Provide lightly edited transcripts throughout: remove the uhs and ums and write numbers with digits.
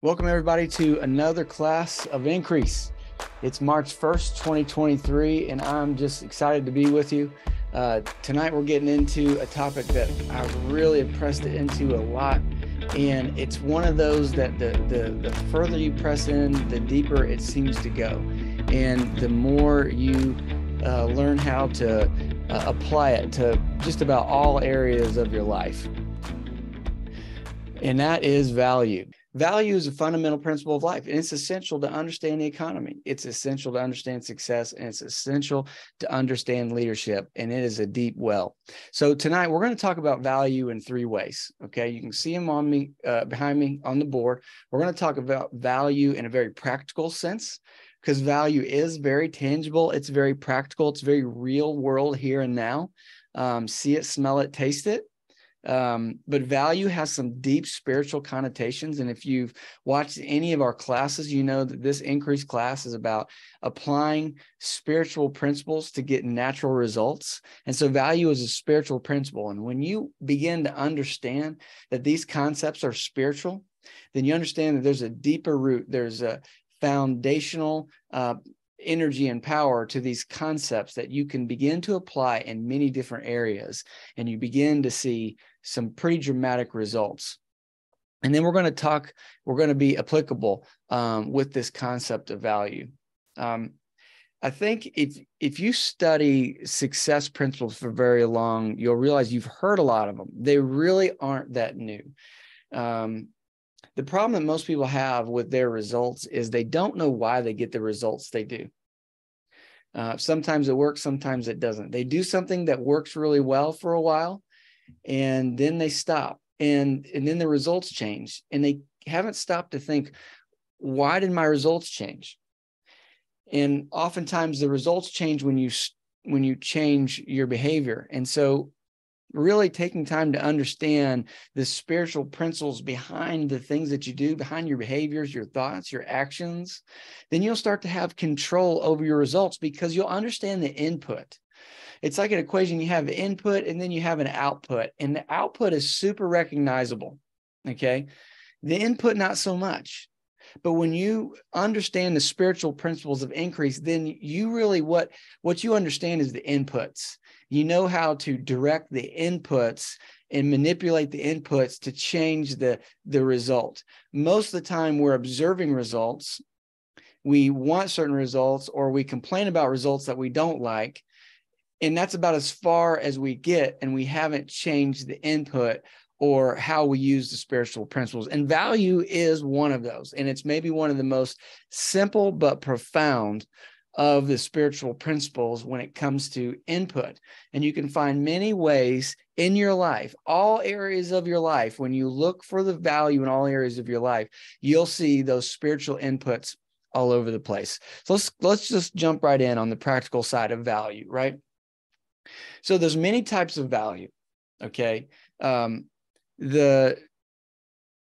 Welcome everybody to another class of Increase. It's March 1st, 2023, and I'm just excited to be with you. Tonight we're getting into a topic that I really have pressed it into a lot, and it's one of those that the further you press in, the deeper it seems to go, and the more you learn how to apply it to just about all areas of your life. And that is value. Value is a fundamental principle of life, and it's essential to understand the economy. It's essential to understand success, and it's essential to understand leadership, and it is a deep well. So tonight we're going to talk about value in three ways. Okay, you can see them on me, behind me on the board. We're going to talk about value in a very practical sense, because value is very tangible. It's very practical. It's very real world here and now. See it, smell it, taste it. But value has some deep spiritual connotations. And if you've watched any of our classes, you know that this Increase class is about applying spiritual principles to get natural results. And so value is a spiritual principle. And when you begin to understand that these concepts are spiritual, then you understand that there's a deeper root. There's a foundational energy and power to these concepts that you can begin to apply in many different areas, and you begin to see some pretty dramatic results. And then we're going to be applicable with this concept of value. I think if you study success principles for very long, you'll realize you've heard a lot of them. They really aren't that new. The problem that most people have with their results is they don't know why they get the results they do. Sometimes it works, sometimes it doesn't. They do something that works really well for a while, and then they stop, and then the results change, and they haven't stopped to think, why did my results change? And oftentimes the results change when you change your behavior. And so really taking time to understand the spiritual principles behind the things that you do, behind your behaviors, your thoughts, your actions, then you'll start to have control over your results, because you'll understand the input. It's like an equation. You have input and then you have an output, and the output is super recognizable. Okay. The input, not so much. But when you understand the spiritual principles of Increase, then you really, what you understand is the inputs. You know how to direct the inputs and manipulate the inputs to change the result. Most of the time we're observing results. We want certain results, or we complain about results that we don't like. And that's about as far as we get, and we haven't changed the input or how we use the spiritual principles. And value is one of those. And it's maybe one of the most simple but profound of the spiritual principles when it comes to input. And you can find many ways in your life, all areas of your life. When you look for the value in all areas of your life, you'll see those spiritual inputs all over the place. So let's just jump right in on the practical side of value, right? So there's many types of value. Okay. The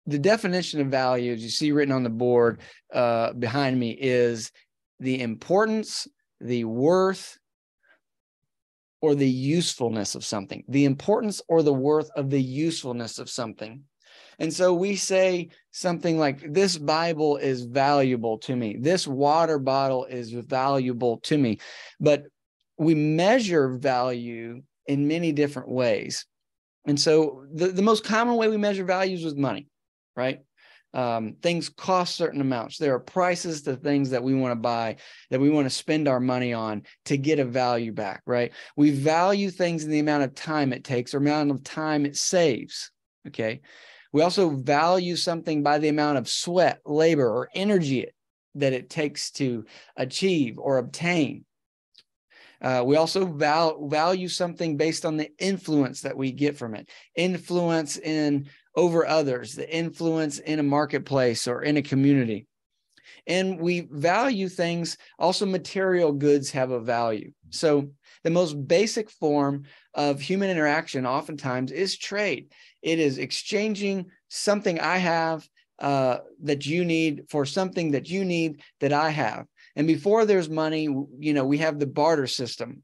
definition of value, as you see written on the board behind me, is the importance, the worth, or the usefulness of something. The importance or the worth of the usefulness of something. And so we say something like, this Bible is valuable to me. This water bottle is valuable to me. But we measure value in many different ways. And so the most common way we measure value is with money, right? Things cost certain amounts. There are prices to things that we want to buy, that we want to spend our money on to get a value back, right? We value things in the amount of time it takes or amount of time it saves, okay? We also value something by the amount of sweat, labor, or energy that it takes to achieve or obtain. We also value something based on the influence that we get from it, influence over others, the influence in a marketplace or in a community. And we value things, also material goods have a value. So the most basic form of human interaction oftentimes is trade. It is exchanging something I have that you need for something that you need that I have. And before there's money, we have the barter system.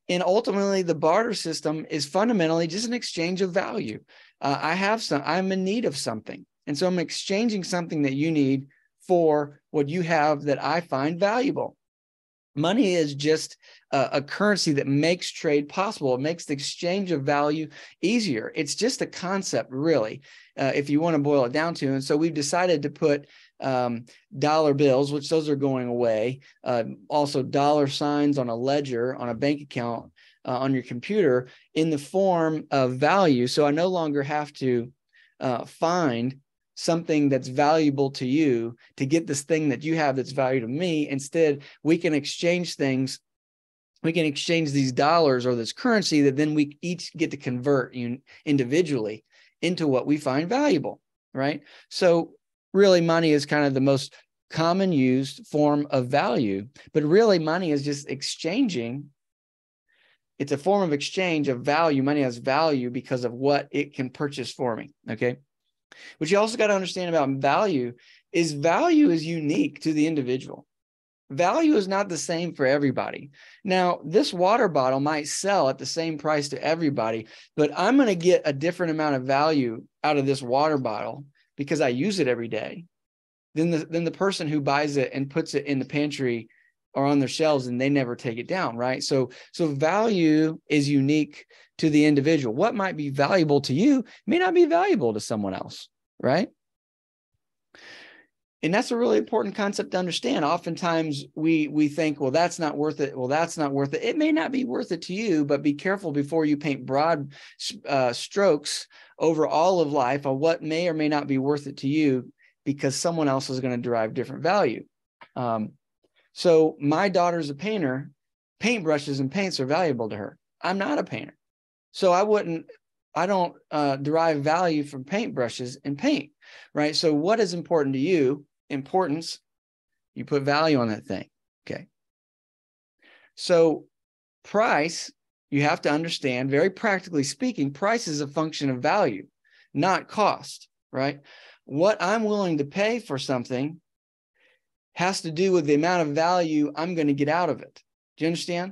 And ultimately, the barter system is fundamentally just an exchange of value. I'm in need of something. And so I'm exchanging something that you need for what you have that I find valuable. Money is just a currency that makes trade possible. It makes the exchange of value easier. It's just a concept, really, if you want to boil it down to. And so we've decided to put dollar bills, which those are going away, also dollar signs on a ledger, on a bank account, on your computer in the form of value. So I no longer have to find something that's valuable to you to get this thing that you have that's valuable to me. Instead, we can exchange things. We can exchange these dollars or this currency that then we each get to convert individually into what we find valuable, right? So really, money is kind of the most common used form of value, but really money is just exchanging. It's a form of exchange of value. Money has value because of what it can purchase for me, okay? What you also got to understand about value is unique to the individual. Value is not the same for everybody. Now, this water bottle might sell at the same price to everybody, but I'm going to get a different amount of value out of this water bottle because I use it every day than the person who buys it and puts it in the pantry or on their shelves and they never take it down, right? So value is unique to the individual. What might be valuable to you may not be valuable to someone else, right? And that's a really important concept to understand. Oftentimes we think, well, that's not worth it. Well, that's not worth it. It may not be worth it to you, but be careful before you paint broad strokes over all of life on what may or may not be worth it to you, because someone else is going to derive different value. So my daughter's a painter. Paintbrushes and paints are valuable to her. I'm not a painter. So I don't derive value from paintbrushes and paint, right? So what is important to you? Importance, you put value on that thing, okay? So price, you have to understand, very practically speaking, price is a function of value, not cost, right? What I'm willing to pay for something has to do with the amount of value I'm going to get out of it. Do you understand?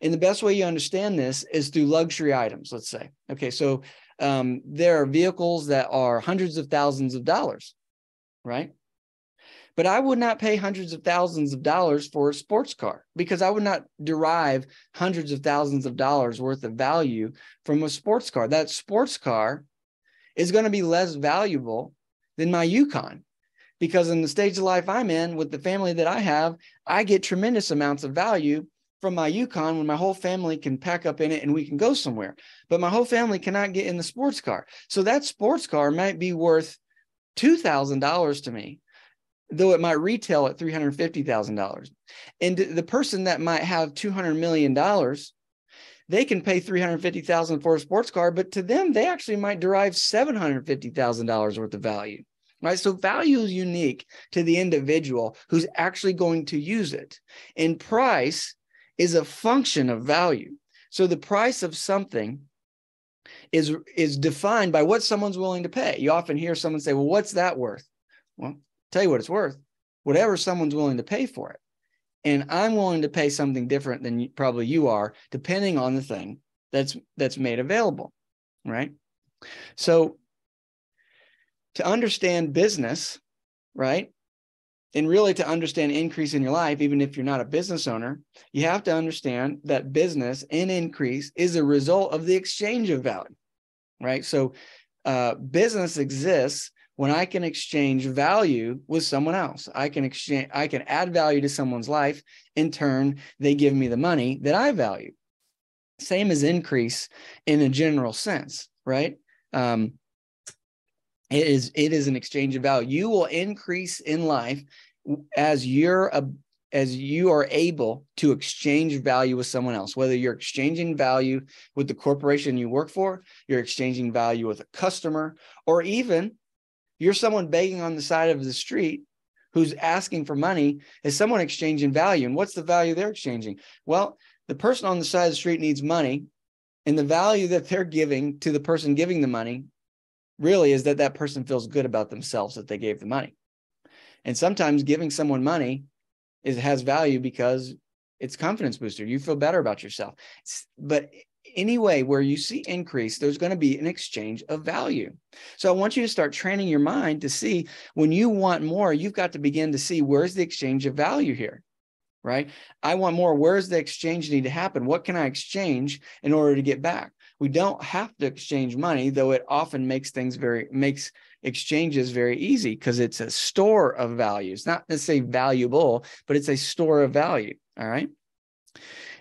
And the best way you understand this is through luxury items, let's say. Okay, so there are vehicles that are hundreds of thousands of dollars, right? But I would not pay hundreds of thousands of dollars for a sports car because I would not derive hundreds of thousands of dollars worth of value from a sports car. That sports car is going to be less valuable than my Yukon, because in the stage of life I'm in with the family that I have, I get tremendous amounts of value from my Yukon when my whole family can pack up in it and we can go somewhere. But my whole family cannot get in the sports car. So that sports car might be worth $2,000 to me, though it might retail at $350,000. And the person that might have $200 million, they can pay $350,000 for a sports car, but to them, they actually might derive $750,000 worth of value. Right? So value is unique to the individual who's actually going to use it. And price is a function of value. So the price of something is defined by what someone's willing to pay. You often hear someone say, well, what's that worth? Well, I'll tell you what it's worth. Whatever someone's willing to pay for it. And I'm willing to pay something different than probably you are, depending on the thing that's made available, right? So to understand business, right, and really to understand increase in your life, even if you're not a business owner, you have to understand that business and increase is a result of the exchange of value, right? So business exists when I can exchange value with someone else. I can add value to someone's life. In turn, they give me the money that I value. Same as increase in a general sense, right? It is an exchange of value. You will increase in life as you are able to exchange value with someone else, whether you're exchanging value with the corporation you work for, you're exchanging value with a customer, or even you're someone begging on the side of the street who's asking for money. Is someone exchanging value? And what's the value they're exchanging? Well, the person on the side of the street needs money, and the value that they're giving to the person giving the money really is that person feels good about themselves that they gave the money. And sometimes giving someone money has value because it's a confidence booster. You feel better about yourself. But any way where you see increase, there's going to be an exchange of value. So I want you to start training your mind to see when you want more, you've got to begin to see where's the exchange of value here, right? I want more. Where's the exchange need to happen? What can I exchange in order to get back? We don't have to exchange money, though it often makes exchanges very easy because it's a store of value. It's not necessarily valuable, but it's a store of value. All right.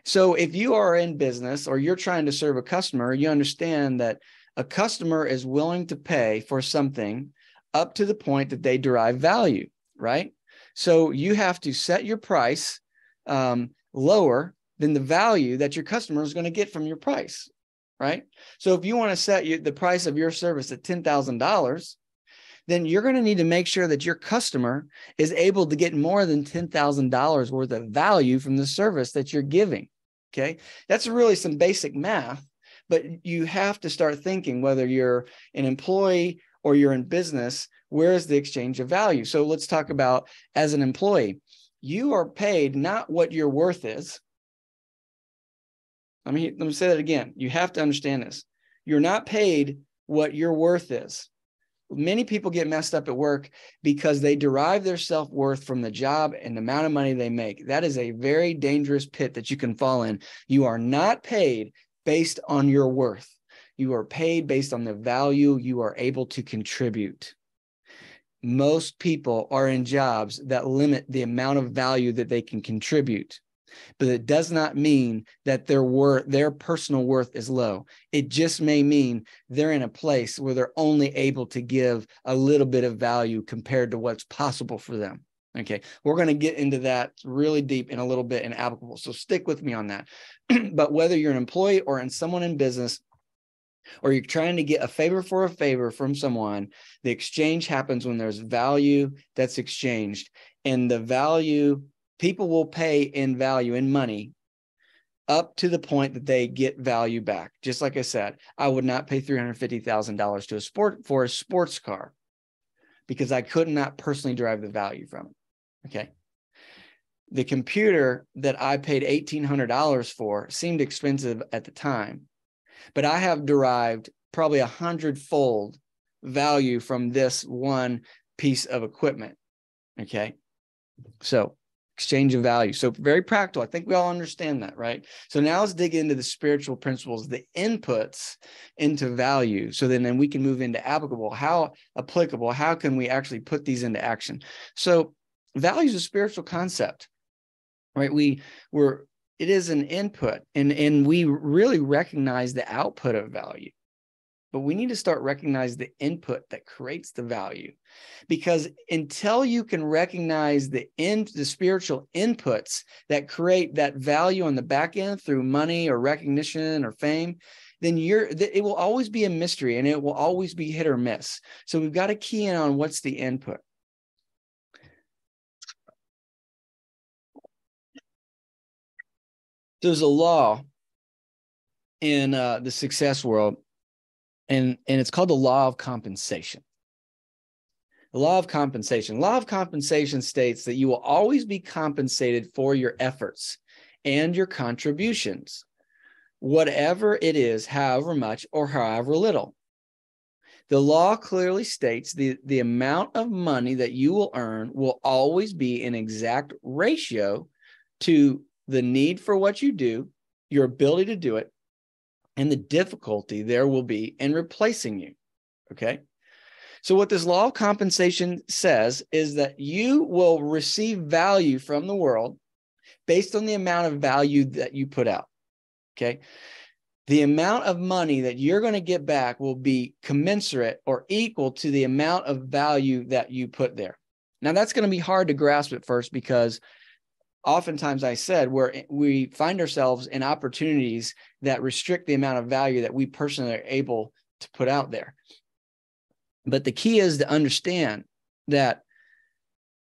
So if you are in business or you're trying to serve a customer, you understand that a customer is willing to pay for something up to the point that they derive value, right? So you have to set your price lower than the value that your customer is going to get from your price, right? So if you want to set the price of your service at $10,000, then you're going to need to make sure that your customer is able to get more than $10,000 worth of value from the service that you're giving. Okay. That's really some basic math, but you have to start thinking whether you're an employee or you're in business, where is the exchange of value? So let's talk about as an employee, you are paid not what your worth is. Let me say that again. You have to understand this. You're not paid what your worth is. Many people get messed up at work because they derive their self-worth from the job and the amount of money they make. That is a very dangerous pit that you can fall in. You are not paid based on your worth. You are paid based on the value you are able to contribute. Most people are in jobs that limit the amount of value that they can contribute. But it does not mean that their personal worth is low. It just may mean they're in a place where they're only able to give a little bit of value compared to what's possible for them. Okay, we're going to get into that really deep in a little bit in applicable. So stick with me on that. But whether you're an employee or someone in business, or you're trying to get a favor for a favor from someone, the exchange happens when there's value that's exchanged, and the value people will pay in value, in money, up to the point that they get value back. Just like I said, I would not pay $350,000 for a sports car because I could not personally derive the value from it. Okay. The computer that I paid $1,800 for seemed expensive at the time, but I have derived probably 100-fold value from this one piece of equipment. Okay. So exchange of value. So very practical. I think we all understand that, right? So now let's dig into the spiritual principles, the inputs into value. So then we can move into applicable. How applicable? How can we actually put these into action? So value is a spiritual concept, right? It is an input, and we really recognize the output of value. But we need to start recognizing the input that creates the value, because until you can recognize the spiritual inputs that create that value on the back end through money or recognition or fame, then it will always be a mystery and it will always be hit or miss. So we've got to key in on what's the input. There's a law in the success world, and it's called the law of compensation. The law of compensation. Law of compensation states that you will always be compensated for your efforts and your contributions, whatever it is, however much or however little. The law clearly states the amount of money that you will earn will always be an exact ratio to the need for what you do, your ability to do it, and the difficulty there will be in replacing you. Okay. So what this law of compensation says is that you will receive value from the world based on the amount of value that you put out. Okay. The amount of money that you're going to get back will be commensurate or equal to the amount of value that you put there. Now that's going to be hard to grasp at first, because oftentimes I said we find ourselves in opportunities that restrict the amount of value that we personally are able to put out there. But the key is to understand that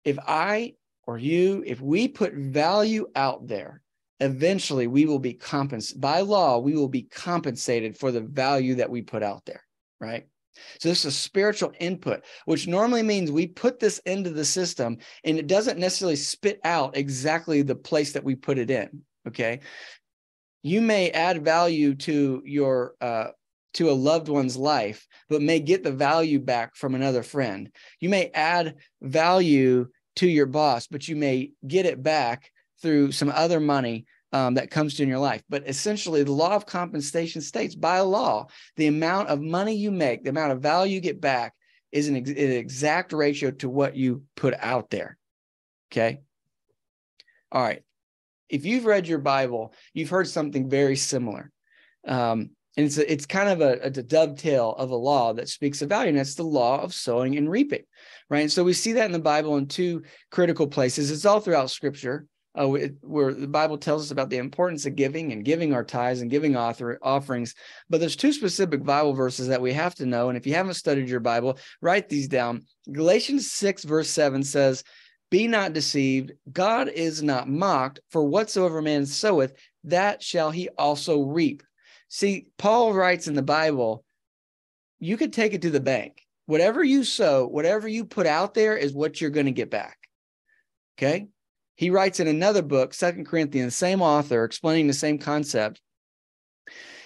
if I or you, if we put value out there, eventually we will be compensated. By law, we will be compensated for the value that we put out there, right? So this is a spiritual input, which normally means we put this into the system and it doesn't necessarily spit out exactly the place that we put it in, okay? You may add value to your to a loved one's life, but may get the value back from another friend. You may add value to your boss, but you may get it back through some other money that comes to in your life. But essentially, the law of compensation states by law, the amount of money you make, the amount of value you get back is an exact ratio to what you put out there. Okay. All right. If you've read your Bible, you've heard something very similar. And it's kind of a dovetail of a law that speaks of value, and that's the law of sowing and reaping, right? And so we see that in the Bible in two critical places. It's all throughout Scripture, where the Bible tells us about the importance of giving and giving our tithes and giving offerings. But there's two specific Bible verses that we have to know. And if you haven't studied your Bible, write these down. Galatians 6, verse 7 says, "Be not deceived, God is not mocked, for whatsoever man soweth, that shall he also reap." See, Paul writes in the Bible, you could take it to the bank. Whatever you sow, whatever you put out there is what you're going to get back. Okay? He writes in another book, 2 Corinthians, same author, explaining the same concept.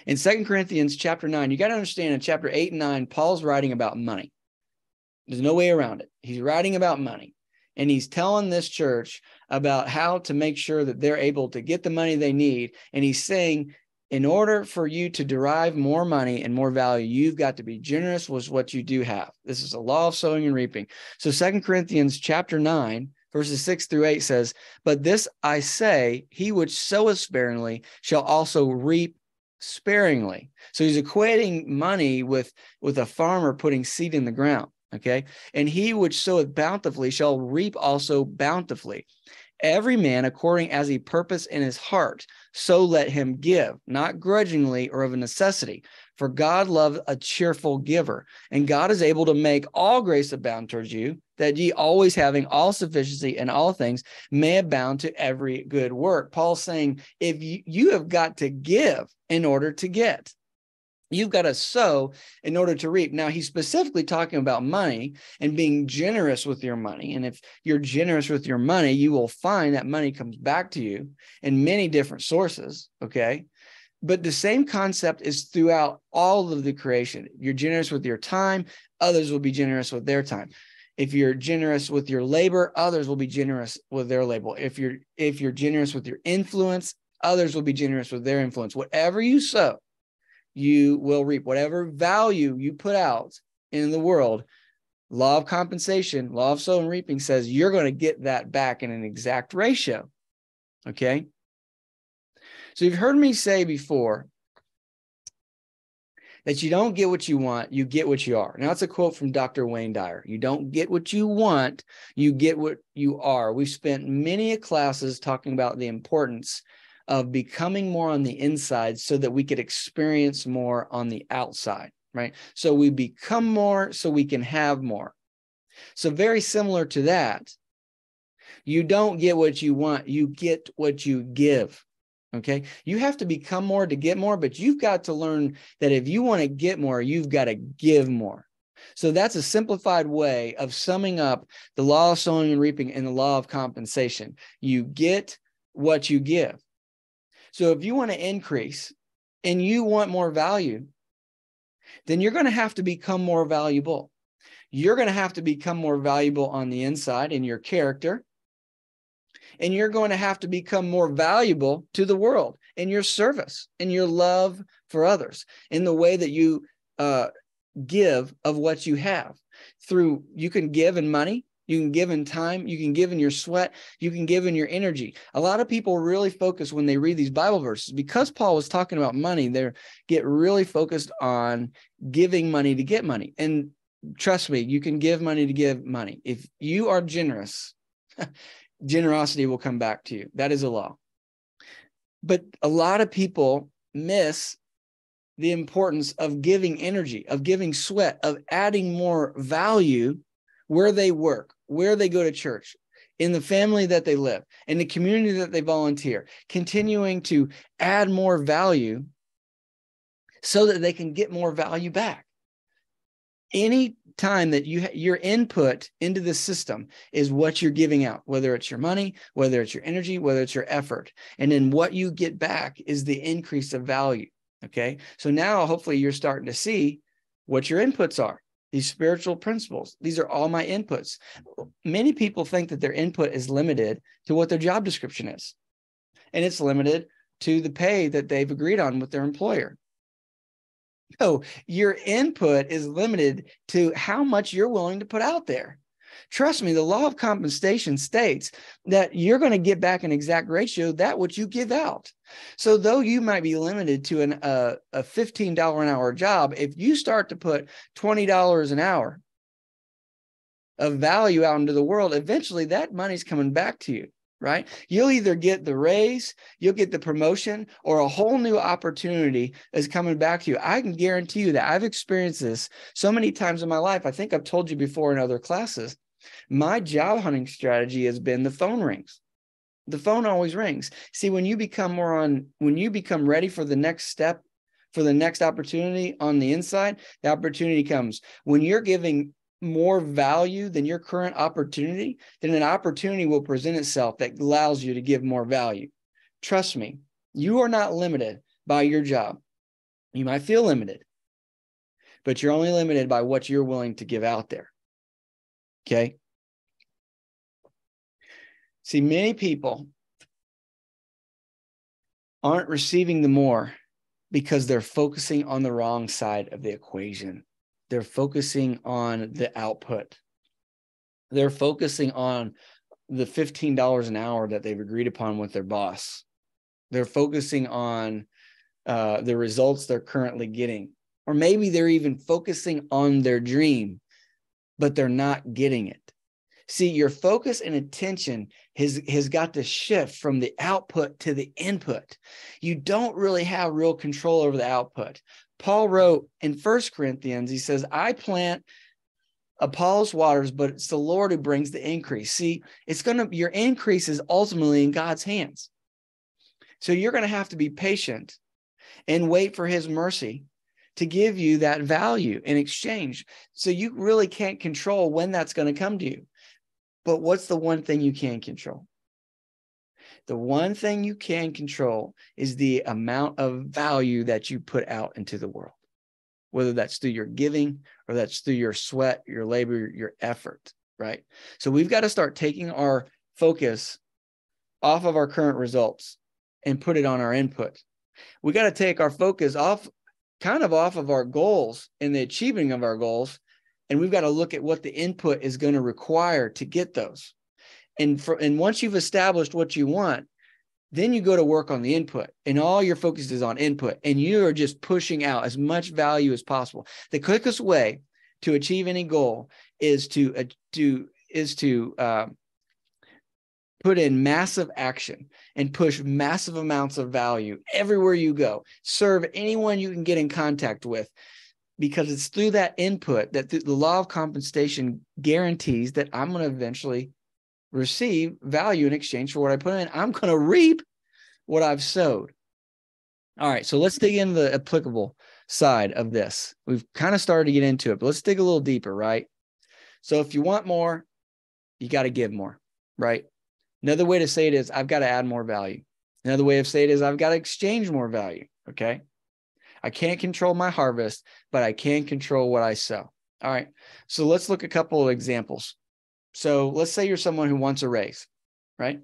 In 2 Corinthians chapter 9, you got to understand in chapter 8 and 9, Paul's writing about money. There's no way around it. He's writing about money. And he's telling this church about how to make sure that they're able to get the money they need. And he's saying, in order for you to derive more money and more value, you've got to be generous with what you do have. This is a law of sowing and reaping. So 2 Corinthians chapter 9, verses 6 through 8 says, "But this I say, he which soweth sparingly shall also reap sparingly." So he's equating money with a farmer putting seed in the ground. Okay. "And he which soweth bountifully shall reap also bountifully. Every man according as he purpose in his heart, so let him give, not grudgingly or of a necessity. For God loveth a cheerful giver. And God is able to make all grace abound towards you, that ye always having all sufficiency in all things may abound to every good work." Paul's saying, if you have got to give in order to get. You've got to sow in order to reap. Now, he's specifically talking about money and being generous with your money. And if you're generous with your money, you will find that money comes back to you in many different sources, okay? But the same concept is throughout all of the creation. If you're generous with your time, others will be generous with their time. If you're generous with your labor, others will be generous with their labor. If you're generous with your influence, others will be generous with their influence. Whatever you sow, you will reap. Whatever value you put out in the world, law of compensation, law of sowing and reaping says you're going to get that back in an exact ratio. Okay. So you've heard me say before that you don't get what you want, you get what you are. Now, that's a quote from Dr. Wayne Dyer. You don't get what you want, you get what you are. We've spent many classes talking about the importance of becoming more on the inside so that we could experience more on the outside, right? So we become more so we can have more. So very similar to that, you don't get what you want, you get what you give, okay? You have to become more to get more, but you've got to learn that if you want to get more, you've got to give more. So that's a simplified way of summing up the law of sowing and reaping and the law of compensation. You get what you give. So if you want to increase and you want more value, then you're going to have to become more valuable. You're going to have to become more valuable on the inside in your character. And you're going to have to become more valuable to the world in your service, in your love for others, in the way that you give of what you have. You can give in money. You can give in time, you can give in your sweat, you can give in your energy. A lot of people really focus when they read these Bible verses, because Paul was talking about money, they get really focused on giving money to get money. And trust me, you can give money to give money. If you are generous, generosity will come back to you. That is a law. But a lot of people miss the importance of giving energy, of giving sweat, of adding more value where they work, where they go to church, in the family that they live, in the community that they volunteer, continuing to add more value so that they can get more value back. Any time that your input into the system is what you're giving out, whether it's your money, whether it's your energy, whether it's your effort. And then what you get back is the increase of value. Okay. So now hopefully you're starting to see what your inputs are. These spiritual principles. These are all my inputs. Many people think that their input is limited to what their job description is. And it's limited to the pay that they've agreed on with their employer. No, your input is limited to how much you're willing to put out there. Trust me, the law of compensation states that you're going to get back an exact ratio that which you give out. So though you might be limited to a $15 an hour job, if you start to put $20 an hour of value out into the world, eventually that money's coming back to you, right? You'll either get the raise, you'll get the promotion, or a whole new opportunity is coming back to you. I can guarantee you that I've experienced this so many times in my life. I think I've told you before in other classes. My job hunting strategy has been the phone rings. The phone always rings. See, when you become ready for the next step, for the next opportunity on the inside, the opportunity comes. When you're giving more value than your current opportunity, then an opportunity will present itself that allows you to give more value. Trust me, you are not limited by your job. You might feel limited, but you're only limited by what you're willing to give out there. Okay. See, many people aren't receiving the more because they're focusing on the wrong side of the equation. They're focusing on the output. They're focusing on the $15 an hour that they've agreed upon with their boss. They're focusing on the results they're currently getting. Or maybe they're even focusing on their dream, but they're not getting it. See, your focus and attention has got to shift from the output to the input. You don't really have real control over the output. Paul wrote in 1 Corinthians, he says, I plant, Apollos waters, but it's the Lord who brings the increase. See, your increase is ultimately in God's hands. So you're going to have to be patient and wait for his mercy to give you that value in exchange. So you really can't control when that's going to come to you. But what's the one thing you can control? The one thing you can control is the amount of value that you put out into the world, whether that's through your giving or that's through your sweat, your labor, your effort, right? So we've got to start taking our focus off of our current results and put it on our input. We got to take our focus off of our goals and the achieving of our goals. And we've got to look at what the input is going to require to get those. And once you've established what you want, then you go to work on the input, and all your focus is on input, and you are just pushing out as much value as possible. The quickest way to achieve any goal is to put in massive action and push massive amounts of value everywhere you go. Serve anyone you can get in contact with, because it's through that input that the law of compensation guarantees that I'm going to eventually receive value in exchange for what I put in. I'm going to reap what I've sowed. All right, so let's dig into the applicable side of this. We've kind of started to get into it, but let's dig a little deeper, right? So if you want more, you got to give more, right? Another way to say it is I've got to add more value. Another way of saying it is I've got to exchange more value, okay? I can't control my harvest, but I can control what I sow. All right, so let's look at a couple of examples. So let's say you're someone who wants a raise, right?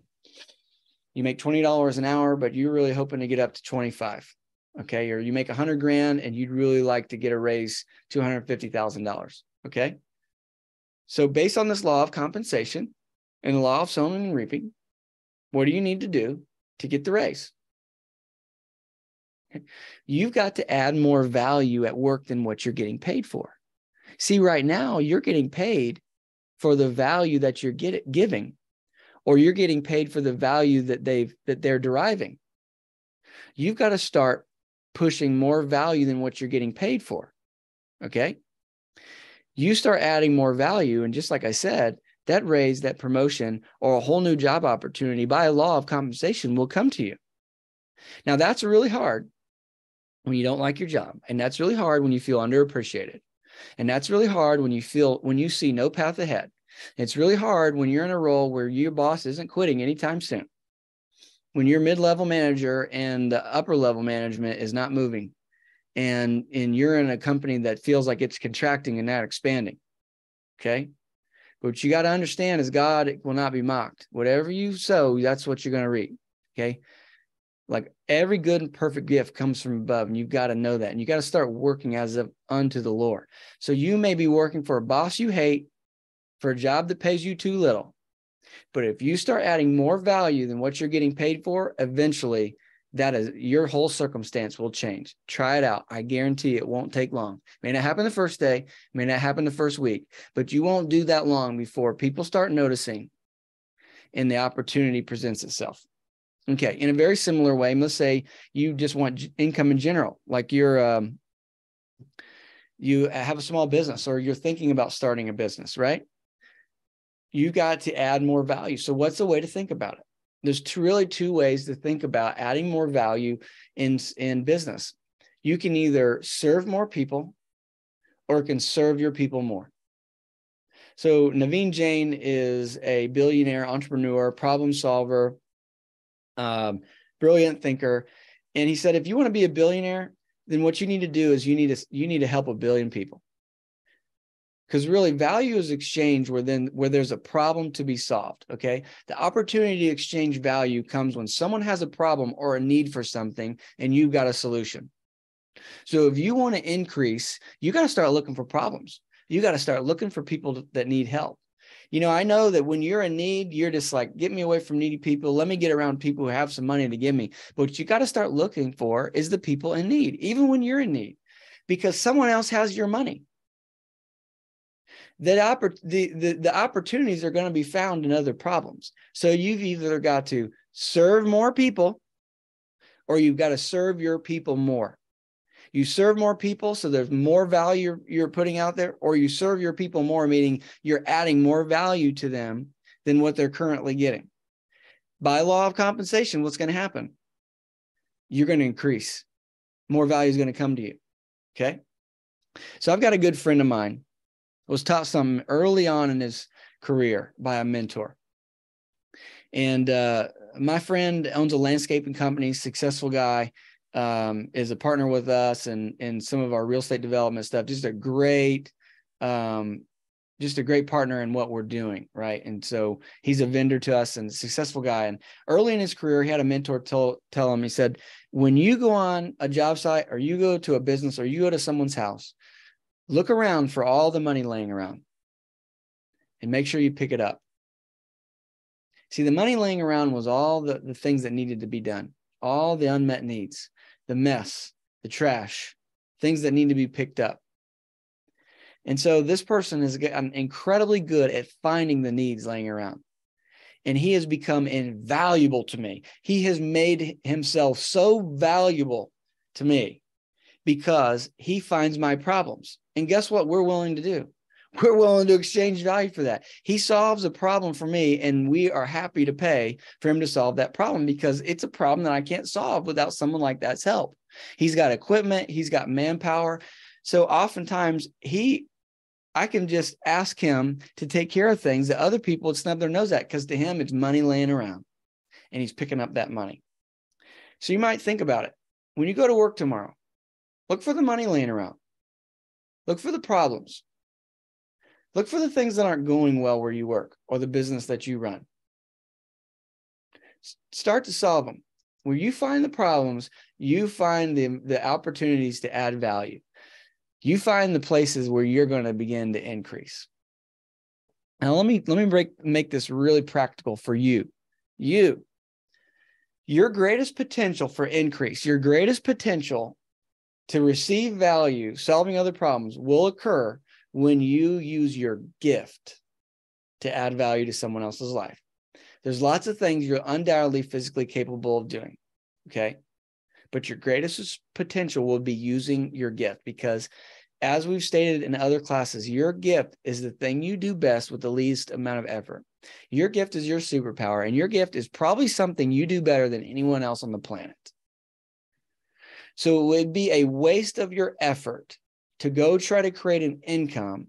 You make $20 an hour, but you're really hoping to get up to 25, okay? Or you make $100,000 and you'd really like to get a raise to $150,000, okay? So based on this law of compensation and the law of sowing and reaping, what do you need to do to get the raise? You've got to add more value at work than what you're getting paid for. See, right now you're getting paid for the value that you're giving, or you're getting paid for the value that they're deriving. You've got to start pushing more value than what you're getting paid for. Okay? You start adding more value, and just like I said, that raise, that promotion, or a whole new job opportunity by a law of compensation will come to you. Now, that's really hard when you don't like your job, and that's really hard when you feel underappreciated. And that's really hard when you see no path ahead. It's really hard when you're in a role where your boss isn't quitting anytime soon. When you're mid-level manager and the upper level management is not moving, and you're in a company that feels like it's contracting and not expanding. Okay. But what you got to understand is God will not be mocked. Whatever you sow, that's what you're going to reap. Okay. Like every good and perfect gift comes from above, and you've got to know that. And you got to start working as of unto the Lord. So you may be working for a boss you hate, for a job that pays you too little. But if you start adding more value than what you're getting paid for, eventually your whole circumstance will change. Try it out. I guarantee it won't take long. It may not happen the first day, may not happen the first week, but you won't do that long before people start noticing and the opportunity presents itself. Okay. In a very similar way, let's say you just want income in general, like you have a small business or you're thinking about starting a business, right? You got to add more value. So what's the way to think about it? There's really two ways to think about adding more value in business. You can either serve more people or it can serve your people more. So Naveen Jain is a billionaire entrepreneur, problem solver, brilliant thinker. And he said, if you want to be a billionaire, then what you need to do is you need to help 1 billion people. Because really value is exchange where there's a problem to be solved. Okay. The opportunity to exchange value comes when someone has a problem or a need for something and you've got a solution. So if you want to increase, you got to start looking for problems. You got to start looking for people that need help. I know that when you're in need, you're just like, get me away from needy people. Let me get around people who have some money to give me. But what you got to start looking for is the people in need, even when you're in need, because someone else has your money. The opportunities are going to be found in other problems. So you've either got to serve more people or you've got to serve your people more. You serve more people, so there's more value you're putting out there, or you serve your people more, meaning you're adding more value to them than what they're currently getting. By law of compensation, what's going to happen? You're going to increase. More value is going to come to you. Okay. So I've got a good friend of mine was taught something early on in his career by a mentor. And my friend owns a landscaping company, successful guy, is a partner with us and some of our real estate development stuff. Just a great partner in what we're doing, right? And so he's a vendor to us and a successful guy. And early in his career, he had a mentor tell him, he said, when you go on a job site or you go to a business or you go to someone's house, look around for all the money laying around and make sure you pick it up. See, the money laying around was all the things that needed to be done, all the unmet needs, the mess, the trash, things that need to be picked up. And so this person has gotten incredibly good at finding the needs laying around. And he has become invaluable to me. He has made himself so valuable to me because he finds my problems. And guess what we're willing to do? We're willing to exchange value for that. He solves a problem for me, and we are happy to pay for him to solve that problem because it's a problem that I can't solve without someone like that's help. He's got equipment. He's got manpower. So oftentimes I can just ask him to take care of things that other people would snub their nose at because to him, it's money laying around and he's picking up that money. So you might think about it. When you go to work tomorrow, look for the money laying around. Look for the problems. Look for the things that aren't going well where you work or the business that you run. Start to solve them. Where you find the problems, you find the opportunities to add value. You find the places where you're going to begin to increase. Now, let me make this really practical for you. Your greatest potential for increase, your greatest potential to receive value, solving other problems will occur when you use your gift to add value to someone else's life. There's lots of things you're undoubtedly physically capable of doing, okay? But your greatest potential will be using your gift because, as we've stated in other classes, your gift is the thing you do best with the least amount of effort. Your gift is your superpower, and your gift is probably something you do better than anyone else on the planet. So it would be a waste of your effort to go try to create an income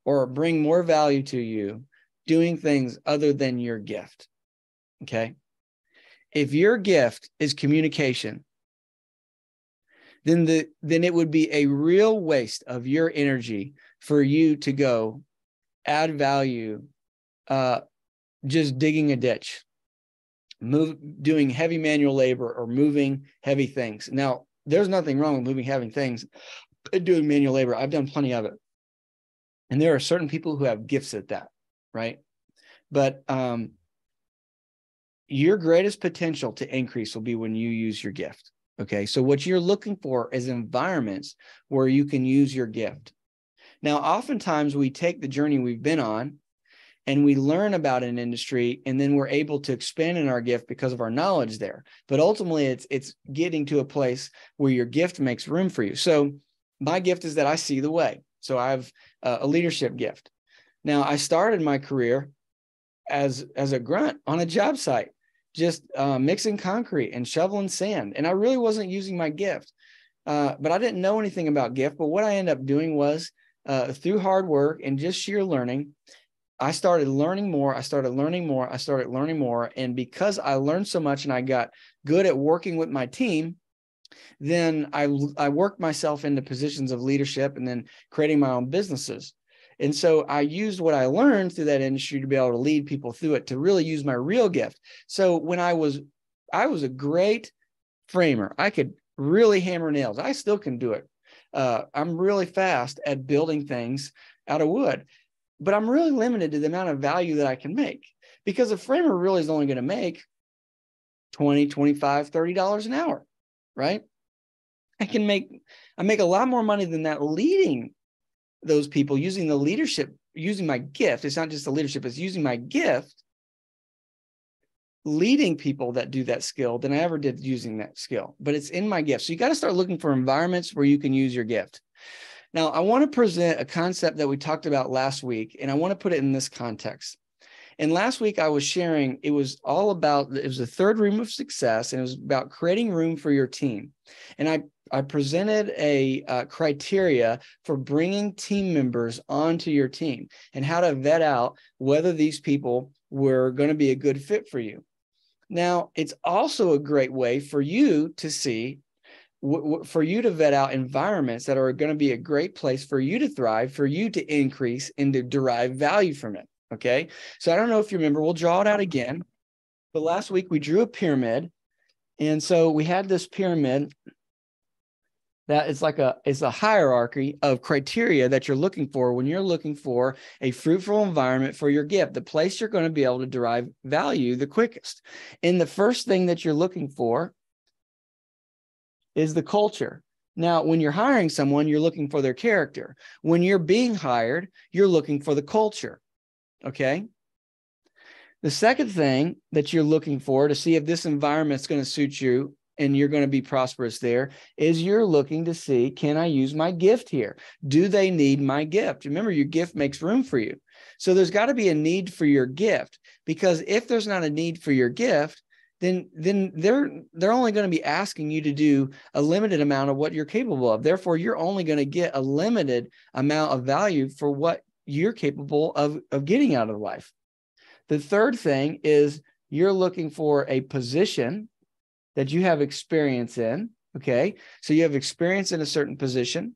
or bring more value to you doing things other than your gift. Okay. If your gift is communication, then it would be a real waste of your energy for you to go add value, just digging a ditch, doing heavy manual labor or moving heavy things. Now, there's nothing wrong with moving heavy things, doing manual labor. I've done plenty of it. And there are certain people who have gifts at that, right? But your greatest potential to increase will be when you use your gift. Okay. So what you're looking for is environments where you can use your gift. Now, oftentimes we take the journey we've been on and we learn about an industry, and then we're able to expand in our gift because of our knowledge there. But ultimately, it's getting to a place where your gift makes room for you. So my gift is that I see the way. So I have a leadership gift. Now, I started my career as a grunt on a job site, just mixing concrete and shoveling sand. And I really wasn't using my gift, but I didn't know anything about gift. But what I ended up doing was through hard work and just sheer learning, I started learning more. And because I learned so much and I got good at working with my team, then I worked myself into positions of leadership and then creating my own businesses. And so I used what I learned through that industry to be able to lead people through it, to really use my real gift. So when I was a great framer. I could really hammer nails. I still can do it. I'm really fast at building things out of wood, but I'm really limited to the amount of value that I can make, because a framer really is only going to make $20, $25, $30 an hour, right? I make a lot more money than that leading those people, using the leadership, using my gift. It's not just the leadership, it's using my gift, leading people that do that skill than I ever did using that skill, but it's in my gift. So you got to start looking for environments where you can use your gift. Now, I want to present a concept that we talked about last week, and I want to put it in this context. And last week I was sharing, it was the third room of success, and it was about creating room for your team. And I presented a criteria for bringing team members onto your team and how to vet out whether these people were going to be a good fit for you. Now, it's also a great way for you to see, for you to vet out environments that are going to be a great place for you to thrive, for you to increase and to derive value from it. Okay. So I don't know if you remember, we'll draw it out again. But last week we drew a pyramid. And so we had this pyramid that is it's a hierarchy of criteria that you're looking for when you're looking for a fruitful environment for your gift, the place you're going to be able to derive value the quickest. And the first thing that you're looking for is the culture. Now, when you're hiring someone, you're looking for their character. When you're being hired, you're looking for the culture. Okay. The second thing that you're looking for to see if this environment is going to suit you and you're going to be prosperous there is you're looking to see, can I use my gift here? Do they need my gift? Remember, your gift makes room for you. So there's got to be a need for your gift, because if there's not a need for your gift, then they're only going to be asking you to do a limited amount of what you're capable of. Therefore, you're only going to get a limited amount of value for what you're capable of getting out of life. The third thing is you're looking for a position that you have experience in. Okay. So you have experience in a certain position.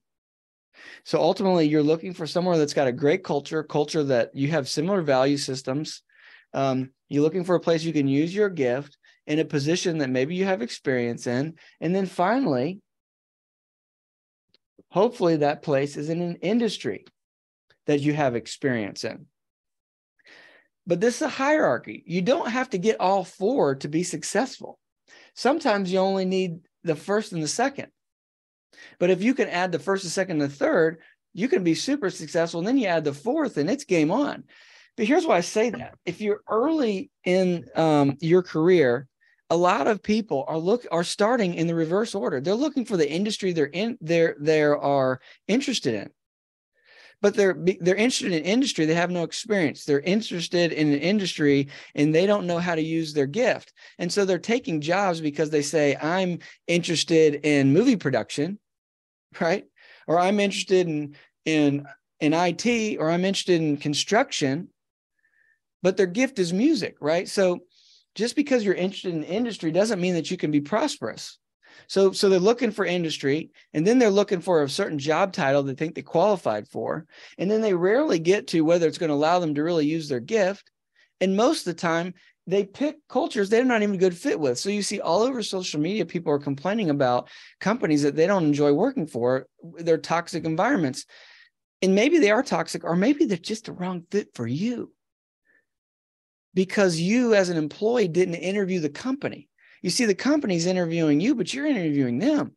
So ultimately you're looking for somewhere that's got a great culture that you have similar value systems. You're looking for a place you can use your gift in a position that maybe you have experience in. And then finally, hopefully that place is in an industry that you have experience in. But this is a hierarchy. You don't have to get all four to be successful. Sometimes you only need the first and the second. But if you can add the first, the second, and the third, you can be super successful. And then you add the fourth and it's game on. But here's why I say that. If you're early in your career, a lot of people are starting in the reverse order. They're looking for the industry they are interested in. But they're interested in industry. They have no experience. They're interested in an industry and they don't know how to use their gift. And so they're taking jobs because they say, I'm interested in movie production, right? or I'm interested in IT, or I'm interested in construction, but their gift is music, right? So just because you're interested in industry doesn't mean that you can be prosperous. So they're looking for industry, and then they're looking for a certain job title they think they qualified for. And then they rarely get to whether it's going to allow them to really use their gift. And most of the time they pick cultures they're not even a good fit with. So you see all over social media, people are complaining about companies that they don't enjoy working for. They're toxic environments. And maybe they are toxic, or maybe they're just the wrong fit for you, because you as an employee didn't interview the company. You see, the company's interviewing you, but you're interviewing them.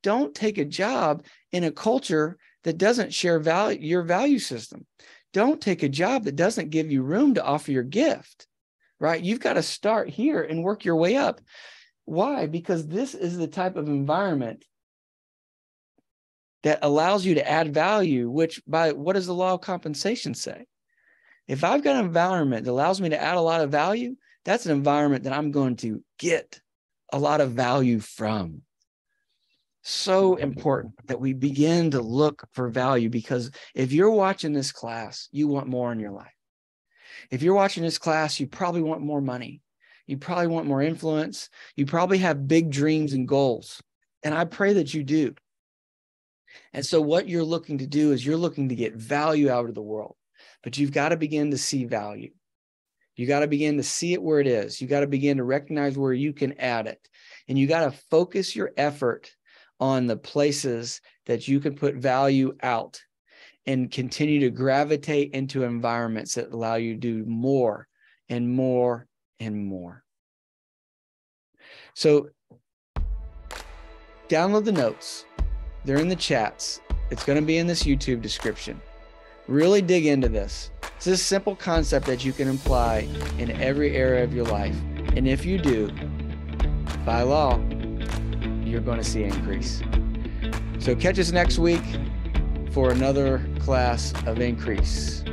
Don't take a job in a culture that doesn't share your value system. Don't take a job that doesn't give you room to offer your gift, right? You've got to start here and work your way up. Why? Because this is the type of environment that allows you to add value, which by what does the law of compensation say? If I've got an environment that allows me to add a lot of value, that's an environment that I'm going to get a lot of value from. So important that we begin to look for value, because if you're watching this class, you want more in your life. If you're watching this class, you probably want more money. You probably want more influence. You probably have big dreams and goals. And I pray that you do. And so what you're looking to do is you're looking to get value out of the world, but you've got to begin to see value. You got to begin to see it where it is. You got to begin to recognize where you can add it. And you got to focus your effort on the places that you can put value out, and continue to gravitate into environments that allow you to do more and more and more. So download the notes. They're in the chats. It's going to be in this YouTube description. Really dig into this. It's a simple concept that you can apply in every area of your life. And if you do, by law, you're going to see increase. So catch us next week for another class of increase.